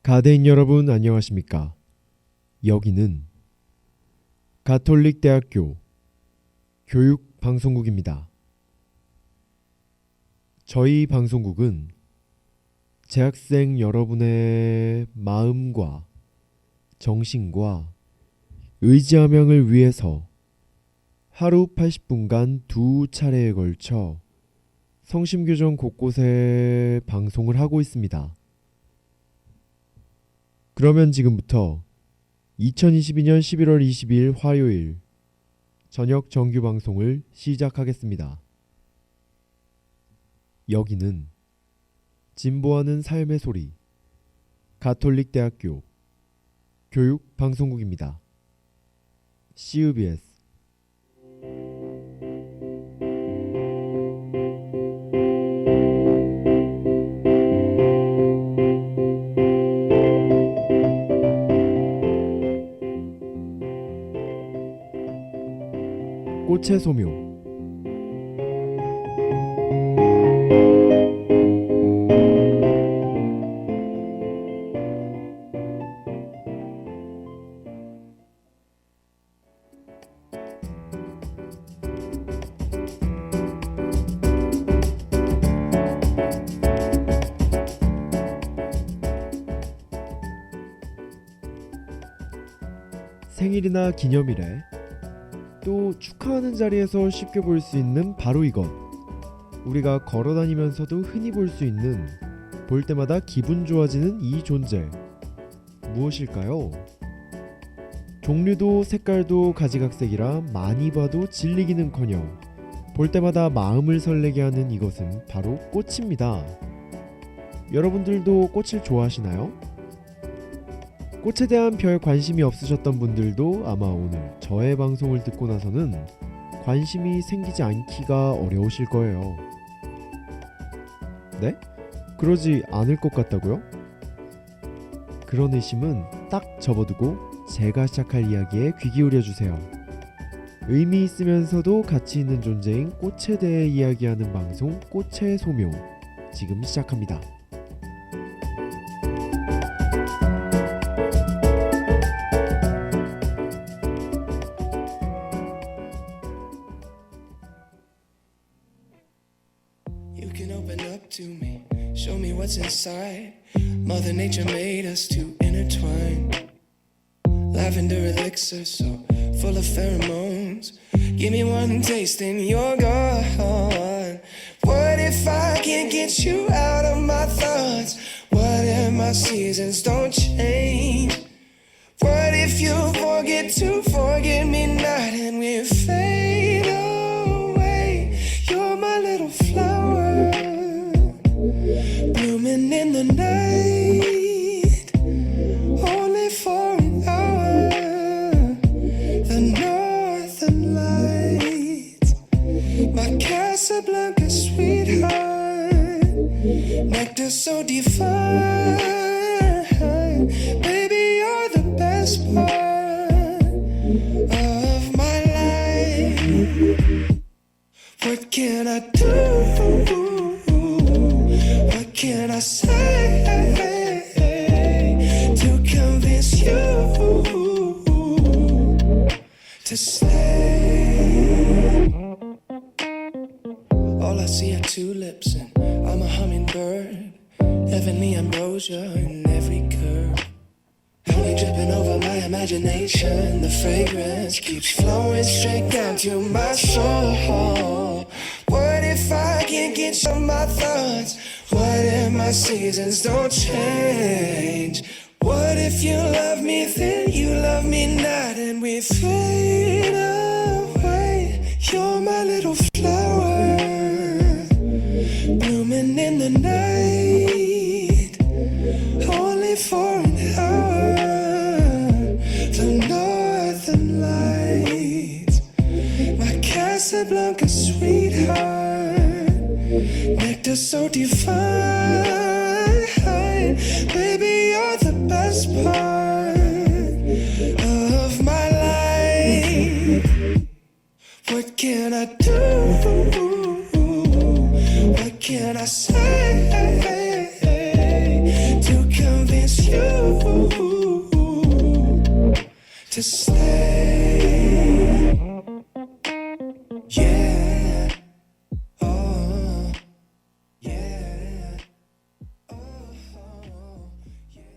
가드인 여러분 안녕하십니까? 여기는 가톨릭대학교 교육방송국입니다. 저희 방송국은 재학생 여러분의 마음과 정신과 의지함양을 위해서 하루 80분간 두 차례에 걸쳐 성심교정 곳곳에 방송을 하고 있습니다. 그러면 지금부터 2022년 11월 22일 화요일 저녁 정규 방송을 시작하겠습니다. 여기는 진보하는 삶의 소리 가톨릭대학교 교육방송국입니다. CUBS 꽃의 소묘. 생일이나 기념일에 또 축하하는 자리에서 쉽게 볼 수 있는 바로 이것. 우리가 걸어다니면서도 흔히 볼 수 있는, 볼 때마다 기분 좋아지는 이 존재. 무엇일까요? 종류도 색깔도 가지각색이라 많이 봐도 질리기는커녕 볼 때마다 마음을 설레게 하는 이것은 바로 꽃입니다. 여러분들도 꽃을 좋아하시나요? 꽃에 대한 별 관심이 없으셨던 분들도 아마 오늘 저의 방송을 듣고 나서는 관심이 생기지 않기가 어려우실 거예요. 네? 그러지 않을 것 같다고요? 그런 의심은 딱 접어두고 제가 시작할 이야기에 귀 기울여주세요. 의미 있으면서도 가치 있는 존재인 꽃에 대해 이야기하는 방송 꽃의 소묘, 지금 시작합니다. Show me what's inside. Mother Nature made us to intertwine. Lavender elixir so full of pheromones. Give me one taste and you're gone. What if I can't get you out of my thoughts? What if my seasons don't change? What if you forget to forget me not and we fade away? You're my little flower, blooming in the night, only for an hour. The northern lights, my Casablanca sweetheart, nectar so divine. Baby, you're the best part of my life. What can I do? What can I say to convince you to stay? All I see are tulips and I'm a hummingbird. Heavenly ambrosia in every curve. Honey dripping over my imagination. The fragrance keeps flowing straight down to my soul. What if I can't get you my thoughts? What if my seasons don't change? What if you love me then you love me not and we fade away? You're my little flower, blooming in the night, only for an hour. The northern lights, my Casablanca sweetheart, nectar so divine. Baby, you're the best part of my life. What can I do? What can I say to convince you? you to stay. Yeah. Oh, yeah. Oh, yeah.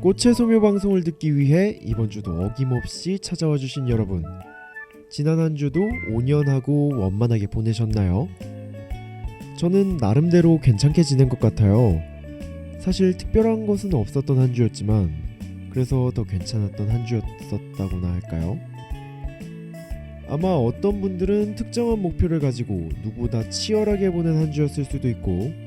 꽃의 소묘 방송을 듣기 위해 이번 주도 어김없이 찾아와 주신 여러분, 지난 한 주도 온연하고 원만하게 보내셨나요? 저는 나름대로 괜찮게 지낸 것 같아요. 사실 특별한 것은 없었던 한 주였지만 그래서 더 괜찮았던 한 주였었다고나 할까요? 아마 어떤 분들은 특정한 목표를 가지고 누구보다 치열하게 보낸 한 주였을 수도 있고,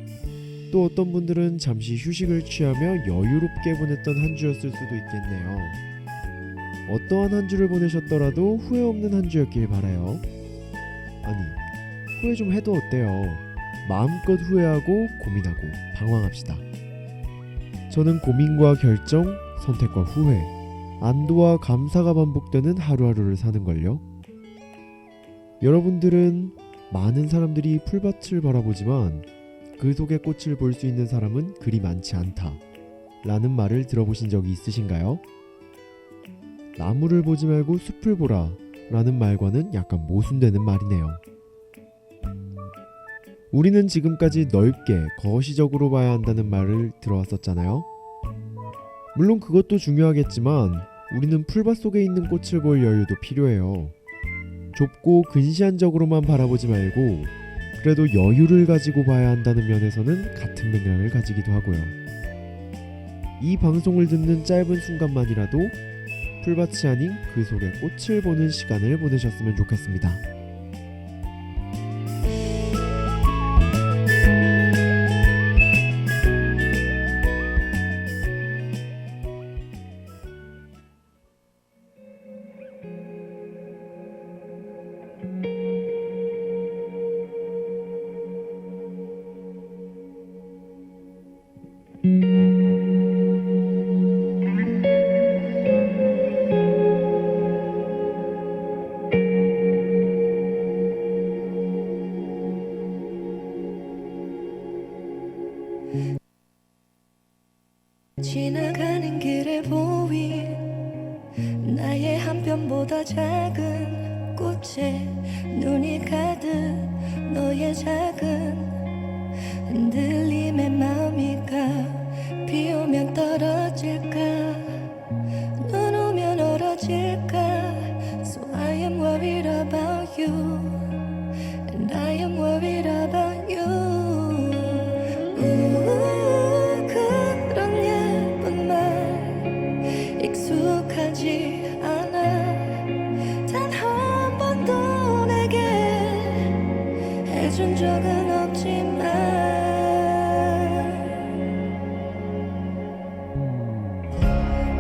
또 어떤 분들은 잠시 휴식을 취하며 여유롭게 보냈던 한 주였을 수도 있겠네요. 어떠한 한 주를 보내셨더라도 후회 없는 한 주였길 바라요. 아니, 후회 좀 해도 어때요? 마음껏 후회하고 고민하고 방황합시다. 저는 고민과 결정, 선택과 후회, 안도와 감사가 반복되는 하루하루를 사는걸요. 여러분들은 많은 사람들이 풀밭을 바라보지만 그 속의 꽃을 볼 수 있는 사람은 그리 많지 않다 라는 말을 들어보신 적이 있으신가요? 나무를 보지 말고 숲을 보라 라는 말과는 약간 모순되는 말이네요. 우리는 지금까지 넓게 거시적으로 봐야 한다는 말을 들어왔었잖아요. 물론 그것도 중요하겠지만 우리는 풀밭 속에 있는 꽃을 볼 여유도 필요해요. 좁고 근시안적으로만 바라보지 말고 그래도 여유를 가지고 봐야 한다는 면에서는 같은 맥락을 가지기도 하고요. 이 방송을 듣는 짧은 순간만이라도 풀밭이 아닌 그 속의 꽃을 보는 시간을 보내셨으면 좋겠습니다. 지나가는 길에 보인 나의 한 편보다 작은 꽃에 눈이 가득 너의 작은 흔들림에 마음이 가. 비 오면 떨어질까, 눈 오면 얼어질까. So I am worried about you and I am worried about you. 그런 예쁜 말 익숙하지 않아. 단 한 번도 내게 해준 적은 없지만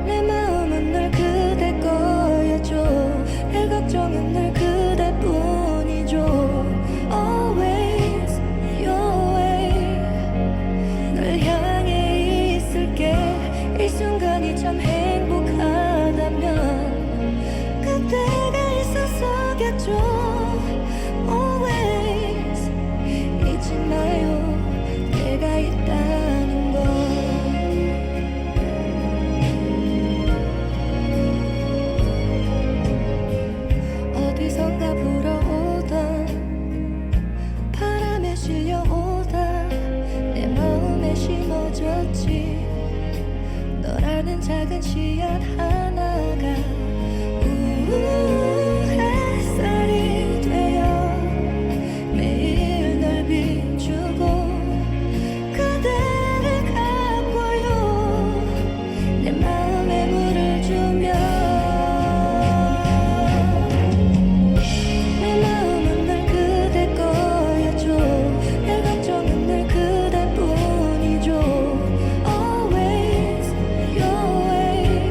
내 마음은 늘 그대 거였죠. 내 걱정은 늘 그대뿐이죠. Always your way. 널 향해 있을게. 이 순간이 참 행복하다면 그대가 있어서겠죠. Always 잊지 마요, 내가 있다는 걸. 어디선가 불어오던 바람에 실려오다 내 마음에 심어졌지. 너라는 작은 씨앗 하나가 햇살이 되어 매일 널 비추고 그대를 가꿔요. 내 마음에 물을 주며 내 마음은 늘 그대 거였죠. 내 걱정은 늘 그대뿐이죠. Always your way.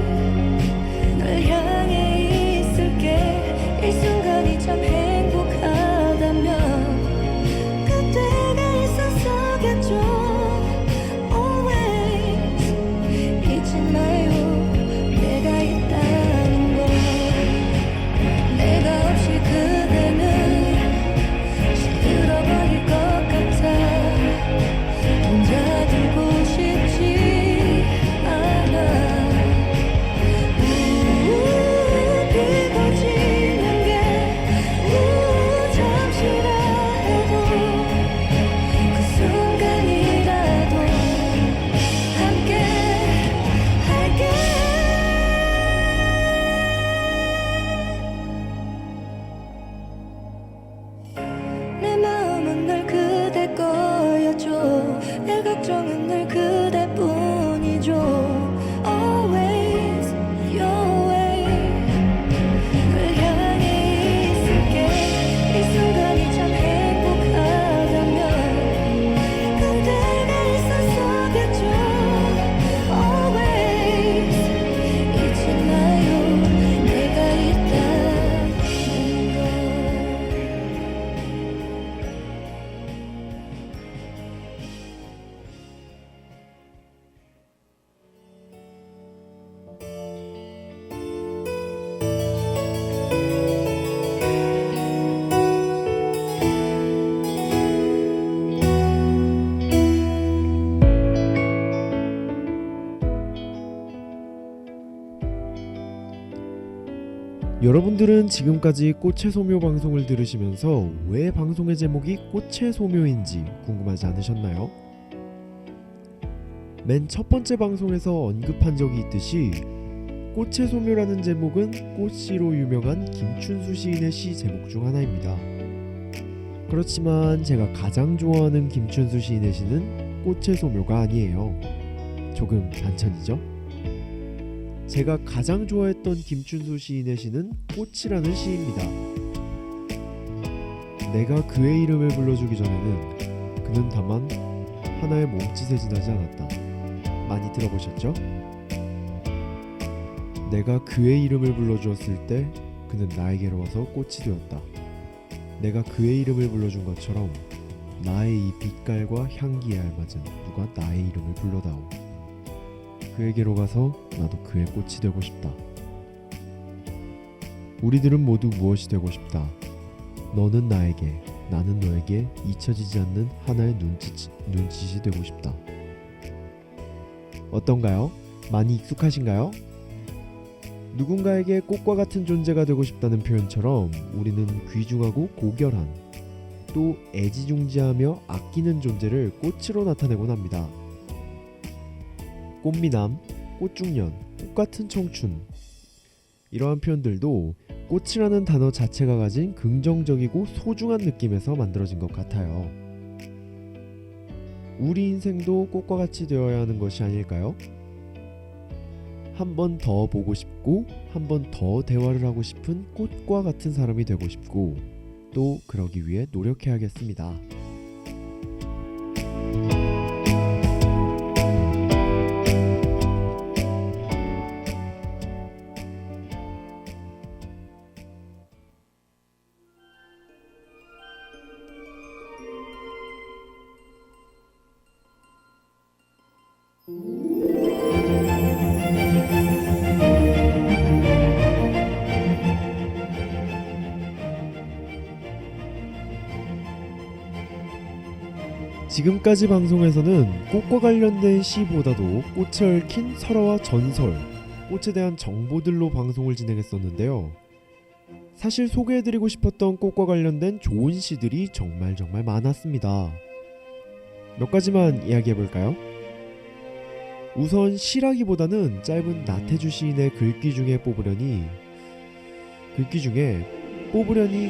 여러분들은 지금까지 꽃의 소묘 방송을 들으시면서 왜 방송의 제목이 꽃의 소묘인지 궁금하지 않으셨나요? 맨 첫 번째 방송에서 언급한 적이 있듯이 꽃의 소묘라는 제목은 꽃시로 유명한 김춘수 시인의 시 제목 중 하나입니다. 그렇지만 제가 가장 좋아하는 김춘수 시인의 시는 꽃의 소묘가 아니에요. 조금 단천이죠? 제가 가장 좋아했던 김춘수 시인의 시는 꽃이라는 시입니다. 내가 그의 이름을 불러주기 전에는 그는 다만 하나의 몸짓에 지나지 않았다. 많이 들어보셨죠? 내가 그의 이름을 불러주었을 때 그는 나에게로 와서 꽃이 되었다. 내가 그의 이름을 불러준 것처럼 나의 이 빛깔과 향기에 알맞은 누가 나의 이름을 불러다오. 그에게로 가서 나도 그의 꽃이 되고 싶다. 우리들은 모두 무엇이 되고 싶다. 너는 나에게, 나는 너에게 잊혀지지 않는 하나의 눈짓이 되고 싶다. 어떤가요? 많이 익숙하신가요? 누군가에게 꽃과 같은 존재가 되고 싶다는 표현처럼 우리는 귀중하고 고결한, 또 애지중지하며 아끼는 존재를 꽃으로 나타내곤 합니다. 꽃미남, 꽃중년, 꽃같은 청춘, 이러한 표현들도 꽃이라는 단어 자체가 가진 긍정적이고 소중한 느낌에서 만들어진 것 같아요. 우리 인생도 꽃과 같이 되어야 하는 것이 아닐까요? 한 번 더 보고 싶고 한 번 더 대화를 하고 싶은 꽃과 같은 사람이 되고 싶고, 또 그러기 위해 노력해야겠습니다. 지금까지 방송에서는 꽃과 관련된 시보다도 꽃에 얽힌 설화와 전설, 꽃에 대한 정보들로 방송을 진행했었는데요. 사실 소개해드리고 싶었던 꽃과 관련된 좋은 시들이 정말 많았습니다. 몇 가지만 이야기해볼까요? 우선 시라기보다는 짧은 나태주 시인의 글귀 중에 뽑으려니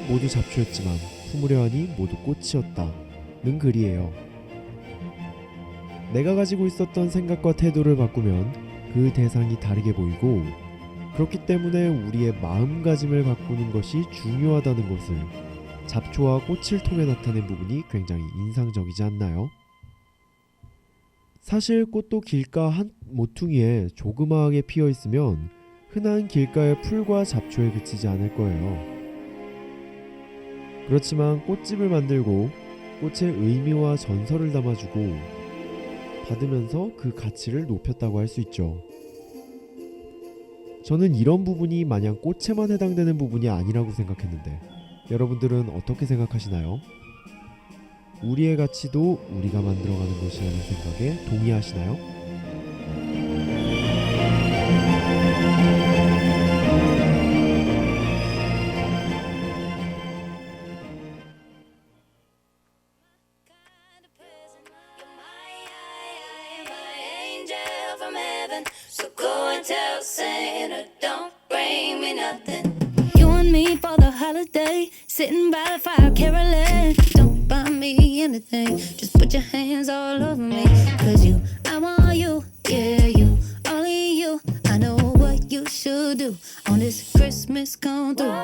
모두 잡초였지만 품으려 하니 모두 꽃이었다는 글이에요. 내가 가지고 있었던 생각과 태도를 바꾸면 그 대상이 다르게 보이고, 그렇기 때문에 우리의 마음가짐을 바꾸는 것이 중요하다는 것을 잡초와 꽃을 통해 나타낸 부분이 굉장히 인상적이지 않나요? 사실 꽃도 길가 한 모퉁이에 조그마하게 피어 있으면 흔한 길가의 풀과 잡초에 그치지 않을 거예요. 그렇지만 꽃집을 만들고 꽃의 의미와 전설을 담아주고 받으면서 그 가치를 높였다고 할 수 있죠. 저는 이런 부분이 마냥 꽃에만 해당되는 부분이 아니라고 생각했는데, 여러분들은 어떻게 생각하시나요? 우리의 가치도 우리가 만들어가는 것이라는 생각에 동의하시나요? So go and tell Santa, don't bring me nothing. You and me for the holiday, sitting by the fire caroling. Don't buy me anything, just put your hands all over me. Cause you, I want you, yeah you, only you. I know what you should do on this Christmas come through.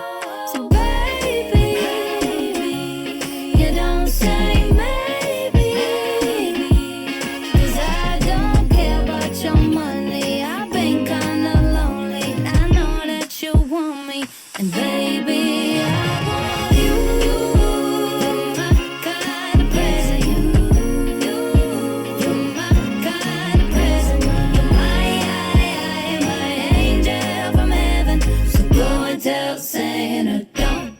So baby, you don't say maybe, cause I don't care about your money. I've been kinda lonely, I know that you want me. And baby, I want you. You're my kind of present. You're my kind of present. You're my angel from heaven. So go and tell Santa, don't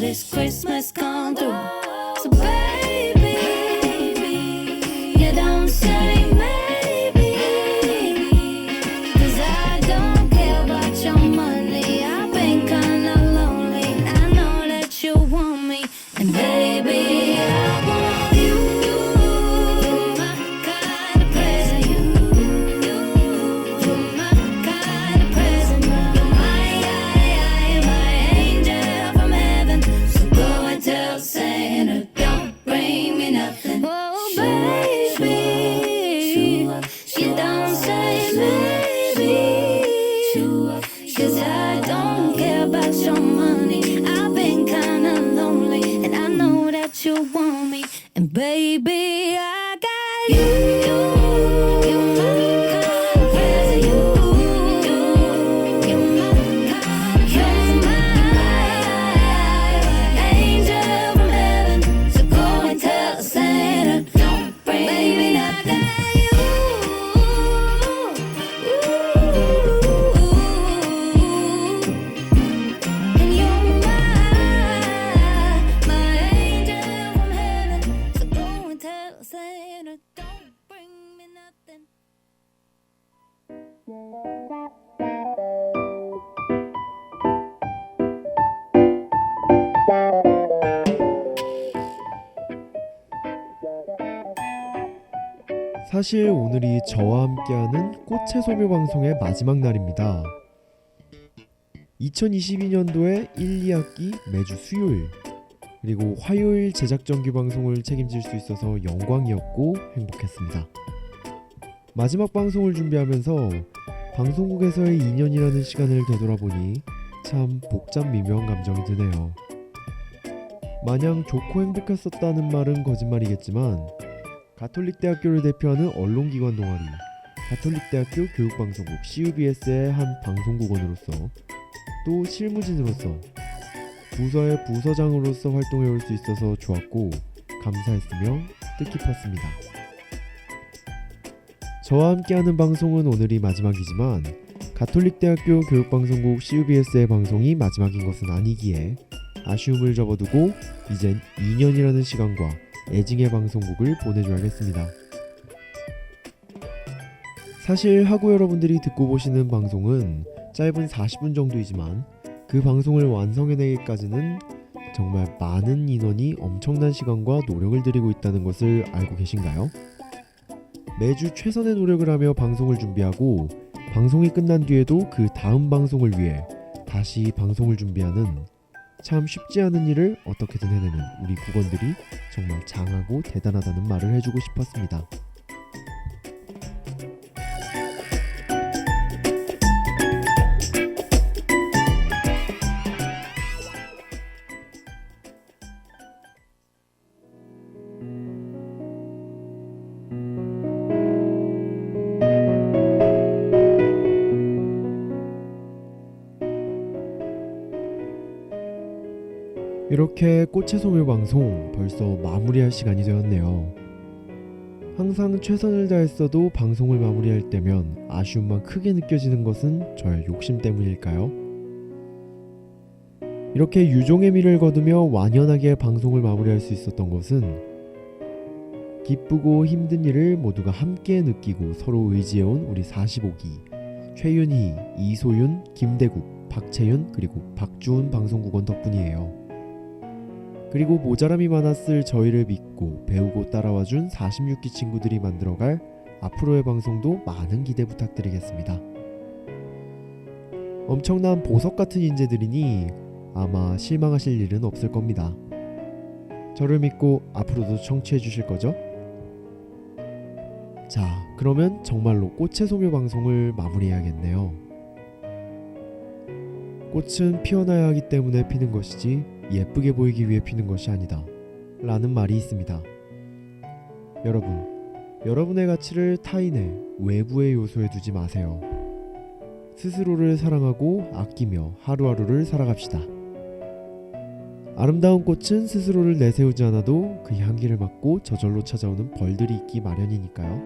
this Christmas come through. So baby, you don't say maybe, 'cause I don't care about your money. I've been kinda lonely. I know that you want me, and baby, I want you. You're my kind of present. You're my kind of present. You're my angel from heaven. So go and tell Santa, don't bring me nothing. Oh baby, you don't say maybe, 'cause I don't care about your money. I've been kinda lonely, and I know that you want me, and baby, I got you. You're my kind of present. You're my kind of angel from heaven. So go and tell Santa, don't bring me nothing. And you're my angel from heaven. So go and tell Santa, don't bring me nothing. 사실 오늘이 저와 함께하는 꽃의 소묘 방송의 마지막 날입니다. 2022년도에 1, 2학기 매주 수요일 그리고 화요일 제작 정규 방송을 책임질 수 있어서 영광이었고 행복했습니다. 마지막 방송을 준비하면서 방송국에서의 2년이라는 시간을 되돌아보니 참 복잡 미묘한 감정이 드네요. 마냥 좋고 행복했었다는 말은 거짓말이겠지만 가톨릭대학교를 대표하는 언론기관 동아리 가톨릭대학교 교육방송국 CUBS의 한 방송국원으로서 또 실무진으로서 부서의 부서장으로서 활동해 올 수 있어서 좋았고 감사했으며 뜻깊었습니다. 저와 함께하는 방송은 오늘이 마지막이지만 가톨릭대학교 교육방송국 CUBS의 방송이 마지막인 것은 아니기에 아쉬움을 접어두고 이젠 2년이라는 시간과 애증의 방송국을 보내줘야겠습니다. 사실 하고 여러분들이 듣고 보시는 방송은 짧은 40분 정도이지만 그 방송을 완성해내기까지는 정말 많은 인원이 엄청난 시간과 노력을 들이고 있다는 것을 알고 계신가요? 매주 최선의 노력을 하며 방송을 준비하고 방송이 끝난 뒤에도 그 다음 방송을 위해 다시 방송을 준비하는 참 쉽지 않은 일을 어떻게든 해내는 우리 국원들이 정말 장하고 대단하다는 말을 해주고 싶었습니다. 이렇게 꽃의 소묘 방송 벌써 마무리할 시간이 되었네요. 항상 최선을 다했어도 방송을 마무리할 때면 아쉬움만 크게 느껴지는 것은 저의 욕심 때문일까요? 이렇게 유종의 미를 거두며 완연하게 방송을 마무리할 수 있었던 것은 기쁘고 힘든 일을 모두가 함께 느끼고 서로 의지해온 우리 45기 최윤희, 이소윤, 김대국, 박채윤 그리고 박주훈 방송국원 덕분이에요. 그리고 모자람이 많았을 저희를 믿고 배우고 따라와준 46기 친구들이 만들어갈 앞으로의 방송도 많은 기대 부탁드리겠습니다. 엄청난 보석 같은 인재들이니 아마 실망하실 일은 없을 겁니다. 저를 믿고 앞으로도 청취해 주실 거죠? 자, 그러면 정말로 꽃의 소묘 방송을 마무리해야겠네요. 꽃은 피어나야 하기 때문에 피는 것이지 예쁘게 보이기 위해 피는 것이 아니다 라는 말이 있습니다. 여러분, 여러분의 가치를 타인의 외부의 요소에 두지 마세요. 스스로를 사랑하고 아끼며 하루하루를 살아갑시다. 아름다운 꽃은 스스로를 내세우지 않아도 그 향기를 맡고 저절로 찾아오는 벌들이 있기 마련이니까요.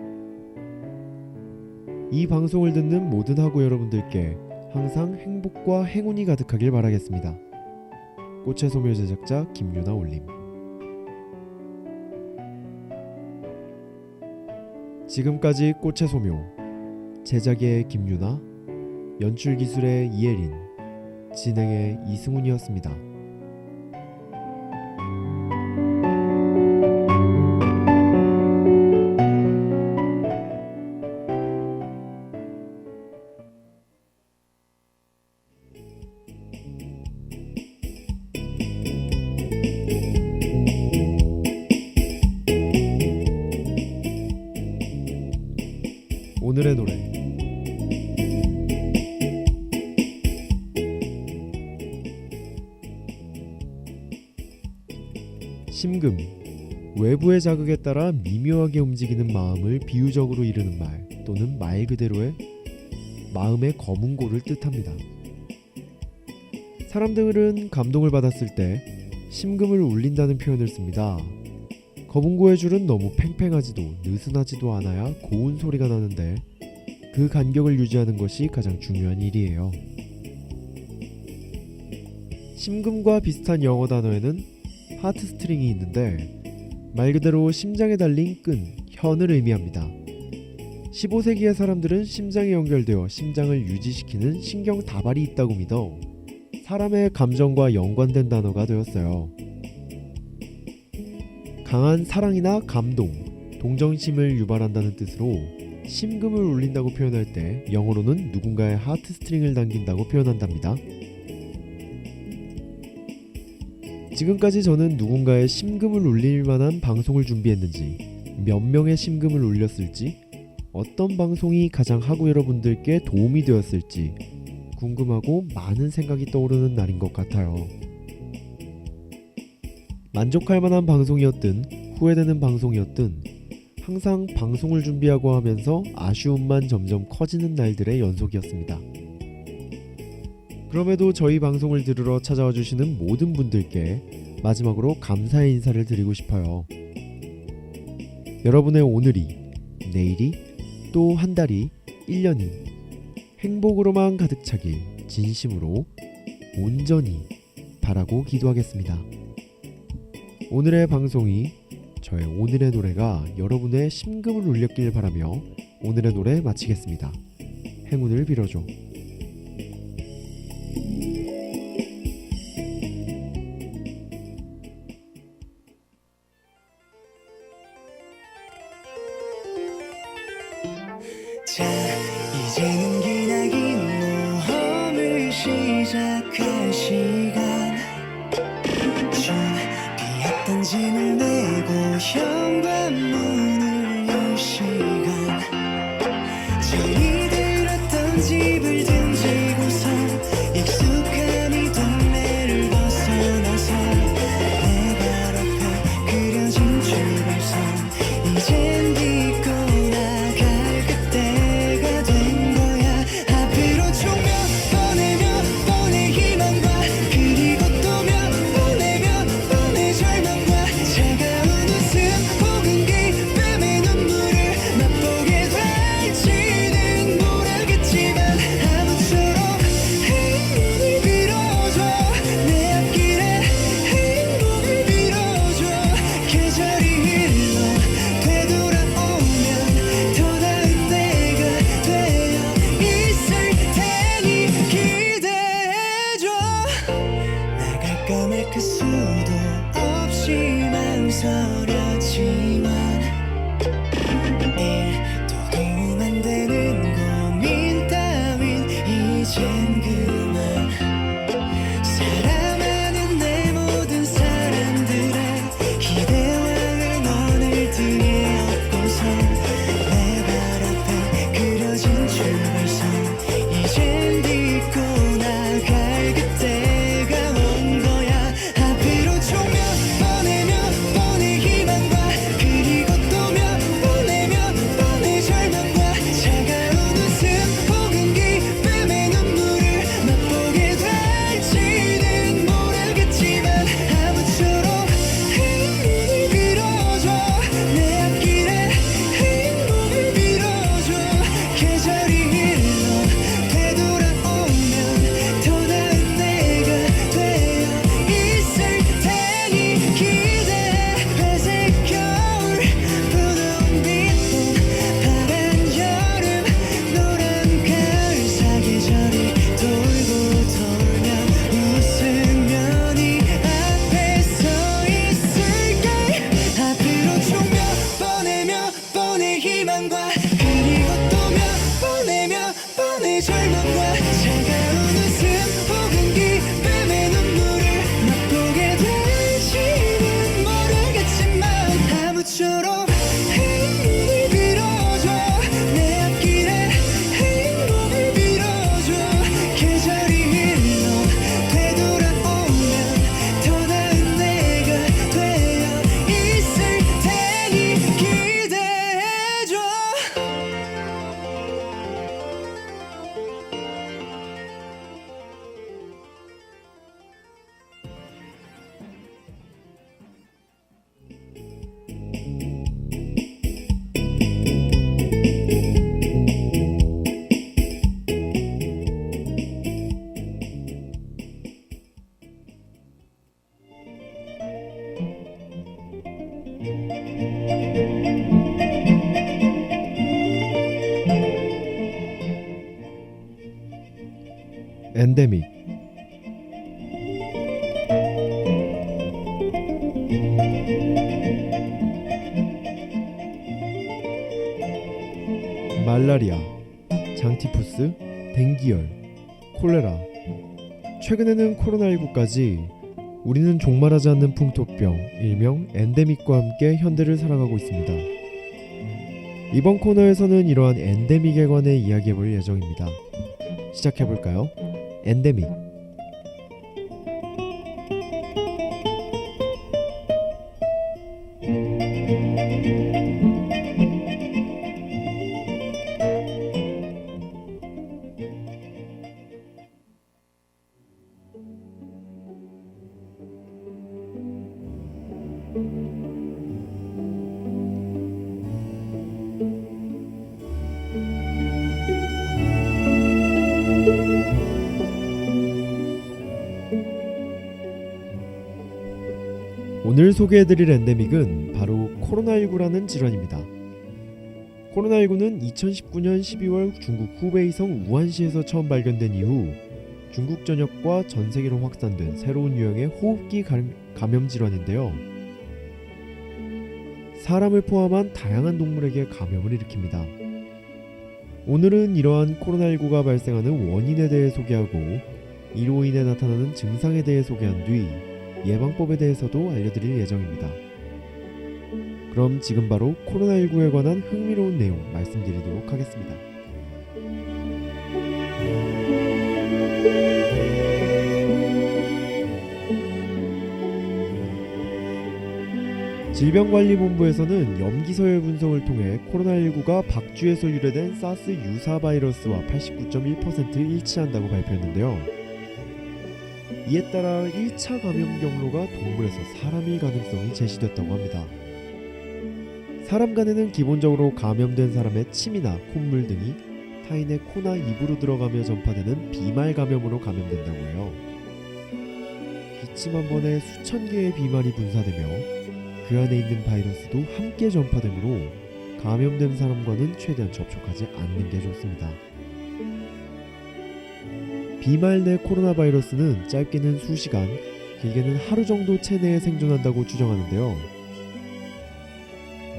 이 방송을 듣는 모든 하고 여러분들께 항상 행복과 행운이 가득하길 바라겠습니다. 꽃의 소묘 제작자 김유나 올림. 지금까지 꽃의 소묘, 제작의 김유나, 연출 기술의 이혜린, 진행의 이승훈이었습니다. 오늘의 노래 심금, 외부의 자극에 따라 미묘하게 움직이는 마음을 비유적으로 이르는 말 또는 말 그대로의 마음의 검은고를 뜻합니다. 사람들은 감동을 받았을 때 심금을 울린다는 표현을 씁니다. 검은고의 줄은 너무 팽팽하지도 느슨하지도 않아야 고운 소리가 나는데 그 간격을 유지하는 것이 가장 중요한 일이에요. 심금과 비슷한 영어 단어에는 하트스트링이 있는데 말 그대로 심장에 달린 끈, 현을 의미합니다. 15세기의 사람들은 심장에 연결되어 심장을 유지시키는 신경 다발이 있다고 믿어 사람의 감정과 연관된 단어가 되었어요. 강한 사랑이나 감동, 동정심을 유발한다는 뜻으로 심금을 울린다고 표현할 때 영어로는 누군가의 하트스트링을 당긴다고 표현한답니다. 지금까지 저는 누군가의 심금을 울릴 만한 방송을 준비했는지, 몇 명의 심금을 울렸을지, 어떤 방송이 가장 하고 여러분들께 도움이 되었을지 궁금하고 많은 생각이 떠오르는 날인 것 같아요. 만족할 만한 방송이었든 후회되는 방송이었든 항상 방송을 준비하고 하면서 아쉬움만 점점 커지는 날들의 연속이었습니다. 그럼에도 저희 방송을 들으러 찾아와 주시는 모든 분들께 마지막으로 감사의 인사를 드리고 싶어요. 여러분의 오늘이, 내일이, 또 한 달이, 1년이 행복으로만 가득 차길 진심으로 온전히 바라고 기도하겠습니다. 오늘의 방송이, 저의 오늘의 노래가 여러분의 심금을 울렸길 바라며 오늘의 노래 마치겠습니다. 행운을 빌어줘. 자, 이제는 기나긴 모험을 시작할 시간. 준비했던 짐을 메고 현관문을 열 시간. 저희 들었던 집을 등지고서 익숙한 이 동네를 벗어나서 내 발 앞에 그려진 출발선 이젠 딛고 나갈 그때가 된 거야. 앞으로 총 몇 번의 희망과 그리고 또 몇 번의 절망과 차가운 웃음 혹은 기쁨의 눈물을 맛보게 될지는 모르겠지만 아무쪼록 행운을 빌어줘. 내 앞길에 행복을 빌어줘. 계절이 흘러 되돌아오면 더 나은 때가 되어 있을 테니 기대해줘. 나갈까 말까 수도 없이 망설였지만 일도 도움 안 되는 고민 따윈 이젠 그만. 사랑하는 내 모든 사람들의 기대와 응원을 등에 업고서 내 발 앞에 그려진 출발선 이젠 딛고 나갈 그때가 온 거야. 앞으로 총 몇 번의 희망과 그리고 또 몇 번의 절망과 차가운 웃음 혹은 기쁨의 눈물을 맛보게 될 엔데믹. 말라리아, 장티푸스, 댕기열, 콜레라, 최근에는 코로나19까지 우리는 종말하지 않는 풍토병, 일명 엔데믹과 함께 현대를 살아가고 있습니다. 이번 코너에서는 이러한 엔데믹에 관해 이야기해볼 예정입니다. 시작해볼까요? 엔데믹. 오늘 소개해드릴 엔데믹은 바로 코로나19라는 질환입니다. 코로나19는 2019년 12월 중국 후베이성 우한시에서 처음 발견된 이후 중국 전역과 전 세계로 확산된 새로운 유형의 호흡기 감염 질환인데요. 사람을 포함한 다양한 동물에게 감염을 일으킵니다. 오늘은 이러한 코로나19가 발생하는 원인에 대해 소개하고 이로 인해 나타나는 증상에 대해 소개한 뒤 예방법에 대해서도 알려드릴 예정입니다. 그럼 지금 바로 코로나19에 관한 흥미로운 내용 말씀드리도록 하겠습니다. 질병관리본부에서는 염기서열 분석을 통해 코로나19가 박쥐에서 유래된 사스 유사 바이러스와 89.1% 일치한다고 발표했는데요. 이에 따라 1차 감염 경로가 동물에서 사람일 가능성이 제시됐다고 합니다. 사람 간에는 기본적으로 감염된 사람의 침이나 콧물 등이 타인의 코나 입으로 들어가며 전파되는 비말 감염으로 감염된다고 해요. 기침 한 번에 수천 개의 비말이 분사되며 그 안에 있는 바이러스도 함께 전파되므로 감염된 사람과는 최대한 접촉하지 않는 게 좋습니다. 비말 내 코로나 바이러스는 짧게는 수시간, 길게는 하루 정도 체내에 생존한다고 추정하는데요.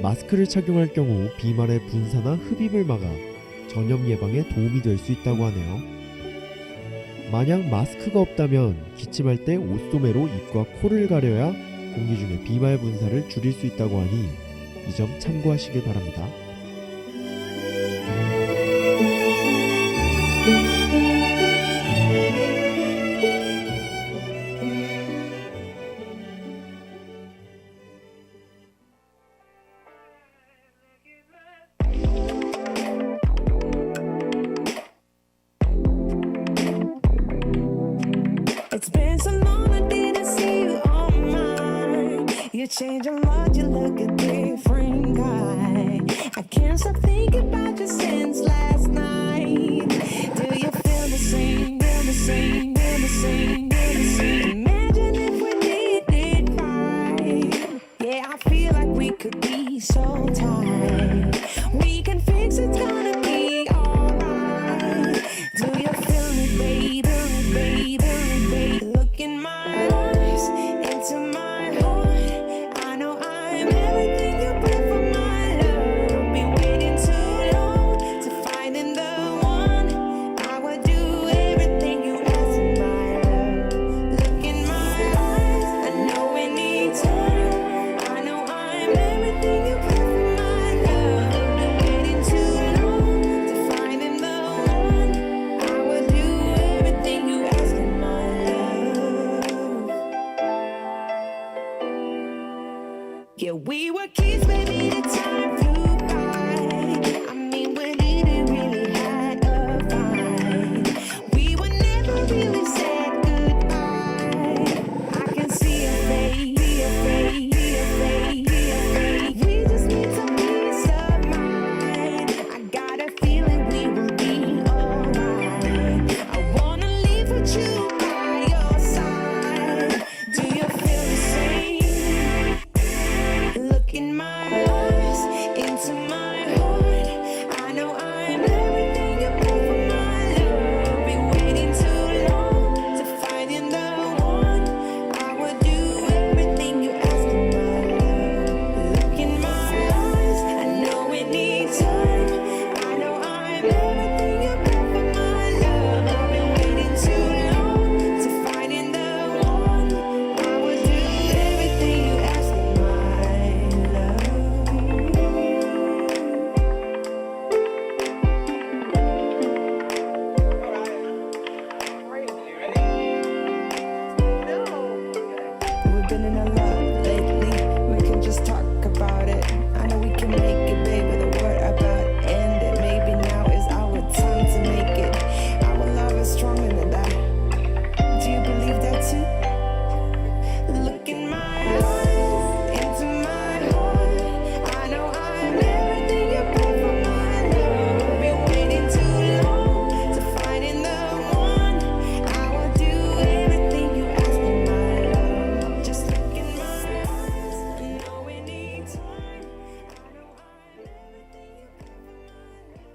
마스크를 착용할 경우 비말의 분사나 흡입을 막아 전염 예방에 도움이 될 수 있다고 하네요. 만약 마스크가 없다면 기침할 때 옷소매로 입과 코를 가려야 공기 중에 비말 분사를 줄일 수 있다고 하니 이 점 참고하시길 바랍니다. It's been so long I didn't see you on mine. You change your mind, you look a different guy. I can't stop thinking about you since last night. Do you feel the same, feel the same, feel the same, feel the same? Imagine if we did it right. Yeah, I feel like we could be so tight. We can fix it, it's gonna be alright. Do you feel me, baby, baby? Look in my eyes, into my heart. I know I'm everything you pray for my love. Been waiting too long to find the one. I would do everything you ask in my love. been in a lot lately. We can just talk about it. I know we can make it, baby. The word about end it. Maybe now is our time to make it. Our love is stronger than that. Do you believe that too? Look in my eyes, into my heart. I know I'm everything you put for my love. Been waiting too long to find in the one. I will do everything you ask me, my love. Just look in my eyes. I know we need time. I know I'm everything you put for my love.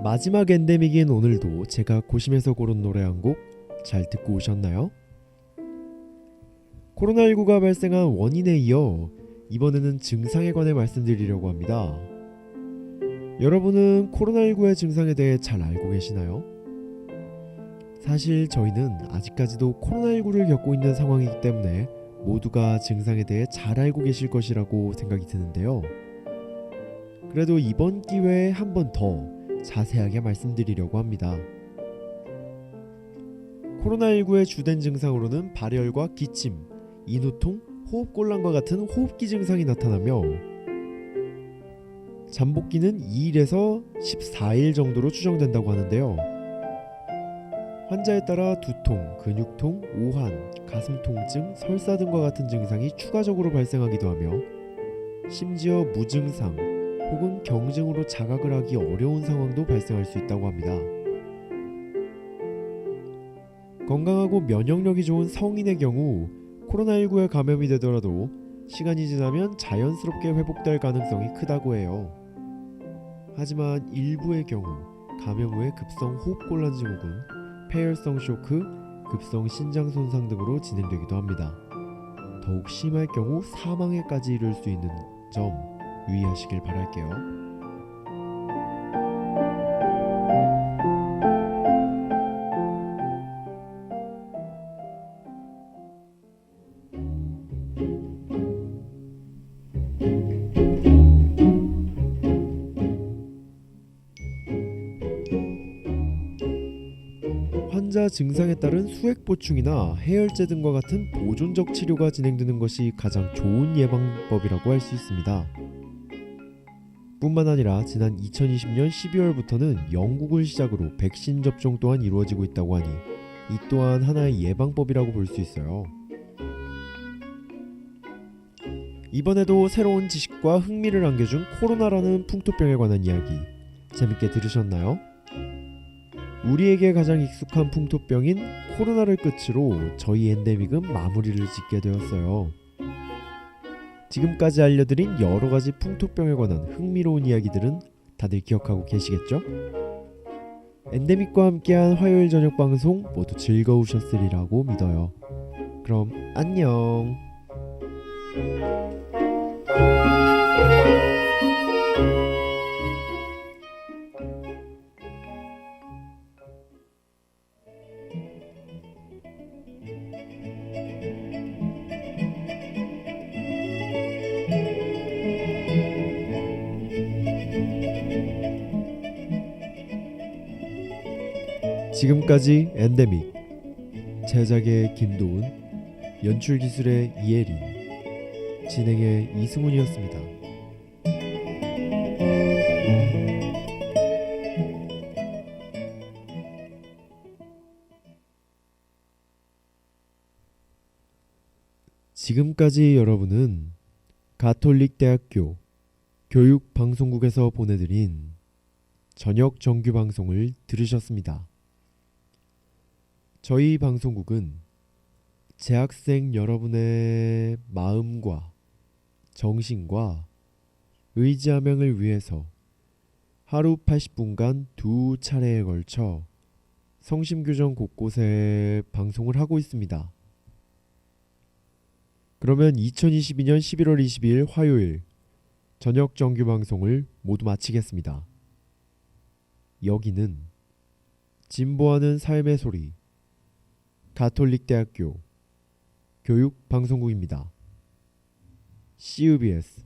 마지막 엔데믹인 오늘도 제가 고심해서 고른 노래 한 곡 잘 듣고 오셨나요? 코로나19가 발생한 원인에 이어 이번에는 증상에 관해 말씀드리려고 합니다. 여러분은 코로나19의 증상에 대해 잘 알고 계시나요? 사실 저희는 아직까지도 코로나19를 겪고 있는 상황이기 때문에 모두가 증상에 대해 잘 알고 계실 것이라고 생각이 드는데요. 그래도 이번 기회에 한 번 더 자세하게 말씀드리려고 합니다. 코로나19의 주된 증상으로는 발열과 기침, 인후통, 호흡곤란과 같은 호흡기 증상이 나타나며 잠복기는 2일에서 14일 정도로 추정된다고 하는데요. 환자에 따라 두통, 근육통, 오한, 가슴 통증, 설사 등과 같은 증상이 추가적으로 발생하기도 하며 심지어 무증상 혹은 경증으로 자각을 하기 어려운 상황도 발생할 수 있다고 합니다. 건강하고 면역력이 좋은 성인의 경우 코로나19에 감염이 되더라도 시간이 지나면 자연스럽게 회복될 가능성이 크다고 해요. 하지만 일부의 경우 감염 후에 급성 호흡곤란 증후군, 폐혈성 쇼크, 급성 신장 손상 등으로 진행되기도 합니다. 더욱 심할 경우 사망에까지 이를 수 있는 점 유의하시길 바랄게요. 환자 증상에 따른 수액 보충이나 해열제 등과 같은 보존적 치료가 진행되는 것이 가장 좋은 예방법이라고 할 수 있습니다. 뿐만 아니라 지난 2020년 12월부터는 영국을 시작으로 백신 접종 또한 이루어지고 있다고 하니 이 또한 하나의 예방법이라고 볼 수 있어요. 이번에도 새로운 지식과 흥미를 안겨준 코로나라는 풍토병에 관한 이야기 재밌게 들으셨나요? 우리에게 가장 익숙한 풍토병인 코로나를 끝으로 저희 엔데믹은 마무리를 짓게 되었어요. 지금까지 알려드린 여러가지 풍토병에 관한 흥미로운 이야기들은 다들 기억하고 계시겠죠? 엔데믹과 함께한 화요일 저녁 방송 모두 즐거우셨으리라고 믿어요. 그럼 안녕. 지금까지 엔데믹 제작의 김도훈, 연출기술의 이예린, 진행의 이승훈이었습니다. 지금까지 여러분은 가톨릭대학교 교육방송국에서 보내드린 저녁 정규방송을 들으셨습니다. 저희 방송국은 재학생 여러분의 마음과 정신과 의지함양을 위해서 하루 80분간 두 차례에 걸쳐 성심교정 곳곳에 방송을 하고 있습니다. 그러면 2022년 11월 22일 화요일 저녁 정규 방송을 모두 마치겠습니다. 여기는 진보하는 삶의 소리 가톨릭대학교 교육방송국입니다. CUBS